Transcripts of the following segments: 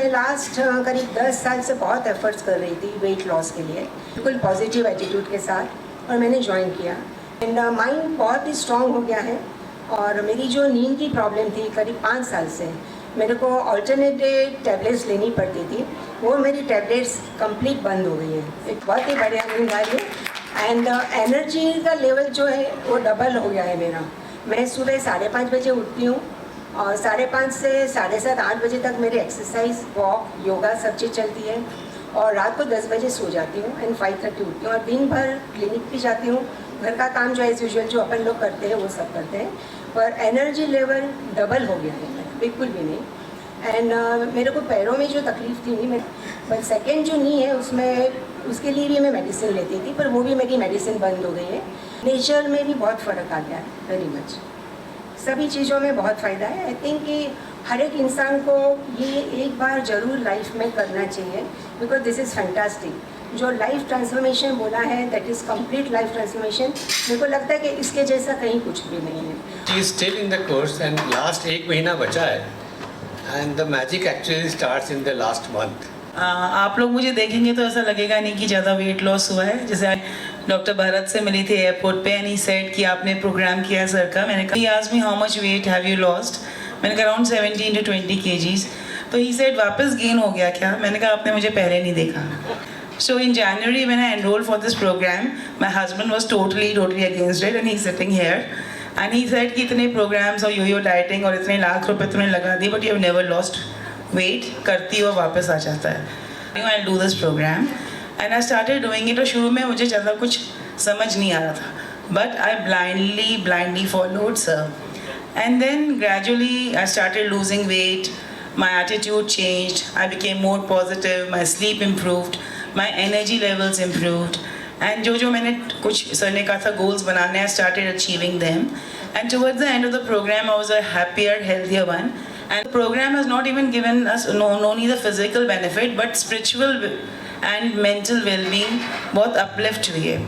Last करीब 10 साल से बहुत एफर्ट्स कर रही थी वेट लॉस के लिए, बिल्कुल पॉजिटिव एटीट्यूड के साथ, और मैंने ज्वाइन किया एंड माइंड बहुत ही स्ट्रॉन्ग हो गया है। और मेरी जो नींद की प्रॉब्लम थी करीब 5 साल से, मेरे को ऑल्टरनेटिव टैबलेट्स लेनी पड़ती थी, वो मेरी टैबलेट्स कंप्लीट बंद हो गई है। एक बहुत ही बढ़िया नींद आ रही है एंड एनर्जी का लेवल जो है वो डबल हो गया है मेरा। मैं सुबह 5:30 बजे उठती हूँ और 5:30 से 7:30 8 बजे तक मेरी एक्सरसाइज, वॉक, योगा सब चीज़ चलती है, और रात को 10 बजे सो जाती हूँ एंड 5:30 उठती हूँ, और दिन भर क्लिनिक भी जाती हूँ। घर का काम जो एज यूजुअल जो अपन लोग करते हैं वो सब करते हैं, पर एनर्जी लेवल डबल हो गया है, बिल्कुल भी नहीं। एंड मेरे को पैरों में जो तकलीफ थी नहीं, पर सेकेंड जो नी है उसके लिए भी मैं मेडिसिन लेती थी, पर वो भी मेरी मेडिसिन बंद हो गई है। नेचर में भी बहुत फ़र्क आ गया है, वेरी मच। सभी चीज़ों में बहुत फ़ायदा है। आई थिंक कि हर एक इंसान को ये एक बार ज़रूर लाइफ में करना चाहिए, बिकॉज दिस इज़ फैंटास्टिक। जो लाइफ ट्रांसफॉर्मेशन बोला है, that is complete life transformation. मेरे को लगता है कि इसके जैसा कहीं कुछ भी नहीं है। She is still in the course and last 1 महीना बचा है and the magic actually starts in the last month. आप लोग मुझे देखेंगे तो ऐसा लगेगा नहीं कि ज़्यादा वेट लॉस हुआ है। जैसे डॉक्टर भारत से मिली थी एयरपोर्ट पे एंड ही सेड कि आपने प्रोग्राम किया सर का। मैंने कहा, he asked me how much weight have you lost. मैंने कहा अराउंड 17 to 20 kgs। तो ही सेड वापस गेन हो गया क्या? मैंने कहा आपने मुझे पहले नहीं देखा। So in January when I enrolled for this program, my husband was totally against it and he's sitting here and he said कि इतने programs और यो-यो dieting और इतने लाख रुपए तुमने लगा दिए but you have never lost weight, करती हो वापस आ जाता है। I'll do this program and I started doing it। और शुरू में मुझे ज़्यादा कुछ समझ नहीं आ रहा था but I blindly followed sir and then gradually I started losing weight, my attitude changed, I became more positive, my sleep improved, my energy levels improved and जो मैंने कुछ सर ने कहा था goals बनाने, I started achieving them and towards the end of the program I was a happier, healthier one and the program has not even given us only the physical benefit but spiritual and mental well-being बहुत uplift हुई है।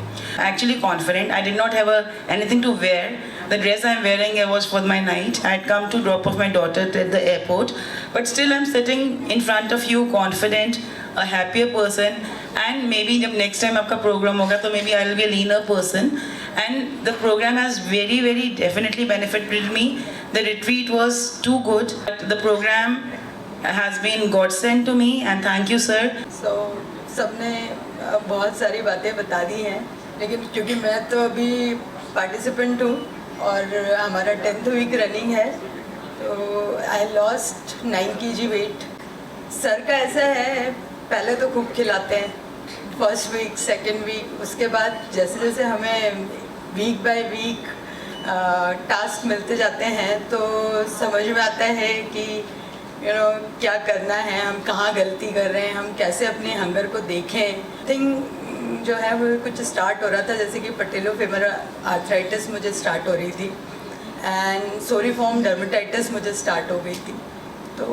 Actually confident, I did not have anything to wear. The dress I'm wearing was for my night. I had come to drop off my daughter at the airport, but still I'm sitting in front of you confident, a happier person, and maybe जब next time आपका program होगा तो maybe I'll be a leaner person. And the program has very definitely benefited me. The retreat was too good. The program has been godsend to me and thank you sir. So सबने बहुत सारी बातें बता दी हैं, लेकिन क्योंकि मैं तो अभी पार्टिसिपेंट हूँ और हमारा 10th वीक रनिंग है, तो I lost 9 kg weight. Sir का ऐसा है, पहले तो खूब खिलाते हैं फर्स्ट वीक, सेकेंड वीक, उसके बाद जैसे जैसे हमें वीक बाय वीक टास्क मिलते जाते हैं तो समझ में आता है कि क्या करना है, हम कहाँ गलती कर रहे हैं, हम कैसे अपने हंगर को देखें। थिंग जो है वो कुछ स्टार्ट हो रहा था, जैसे कि पटेलोफेमर आर्थराइटिस मुझे स्टार्ट हो रही थी एंड सोरिफॉर्म डर्मेटाइटिस मुझे स्टार्ट हो गई थी। तो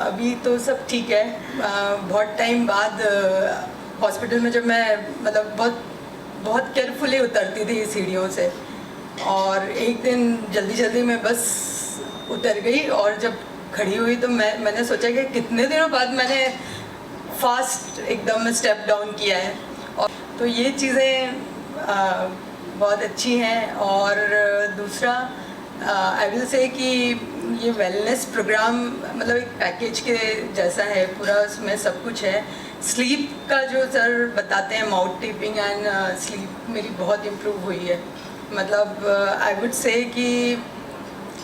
अभी तो सब ठीक है। बहुत टाइम बाद हॉस्पिटल में जब मैं मतलब बहुत केयरफुली उतरती थी सीढ़ियों से, और एक दिन जल्दी में बस उतर गई और जब खड़ी हुई तो मैंने सोचा कि कितने दिनों बाद मैंने फास्ट एकदम स्टेप डाउन किया है, और तो ये चीज़ें बहुत अच्छी हैं। और दूसरा आई विल से कि ये वेलनेस प्रोग्राम मतलब एक पैकेज के जैसा है पूरा, उसमें सब कुछ है। स्लीप का जो सर बताते हैं, माउथ टेपिंग एंड स्लीप मेरी बहुत इम्प्रूव हुई है। मतलब आई वुड से कि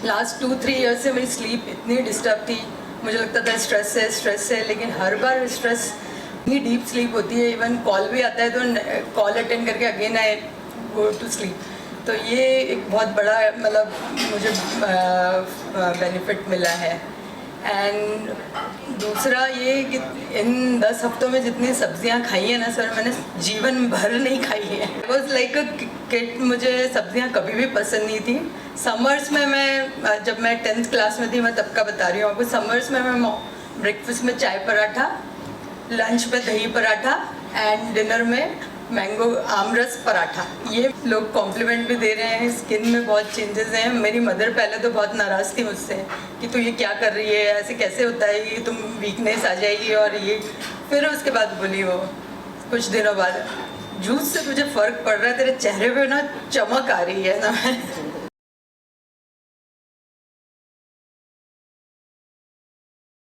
लास्ट 2-3 ईयर्स से मेरी स्लीप इतनी डिस्टर्ब थी, मुझे लगता था स्ट्रेस है, लेकिन हर बार स्ट्रेस इतनी डीप स्लीप होती है। इवन कॉल भी आता है तो कॉल अटेंड करके again I go to sleep. तो ये एक बहुत बड़ा मतलब मुझे बेनिफिट मिला है। एंड दूसरा ये कि इन 10 हफ्तों में जितनी सब्जियां खाई हैं ना सर, मैंने जीवन भर नहीं खाई है। It was like a kid, मुझे सब्जियां कभी भी पसंद नहीं थी। समर्स में मैं जब मैं 10th क्लास में थी, मैं तब का बता रही हूँ आपको, समर्स में मैं ब्रेकफास्ट में चाय पराठा, लंच में दही पराठा एंड डिनर में मैंगो आमरस पराठा, ये लोग कॉम्प्लीमेंट भी दे रहे हैं, स्किन में बहुत चेंजेस हैं। मेरी मदर पहले तो बहुत नाराज़ थी मुझसे कि तू ये क्या कर रही है, ऐसे कैसे होता है, ये तुम वीकनेस आ जाएगी और ये। फिर उसके बाद बोली वो कुछ दिनों बाद, जूस से तुझे फ़र्क पड़ रहा है, तेरे चेहरे पे ना चमक आ रही है ना।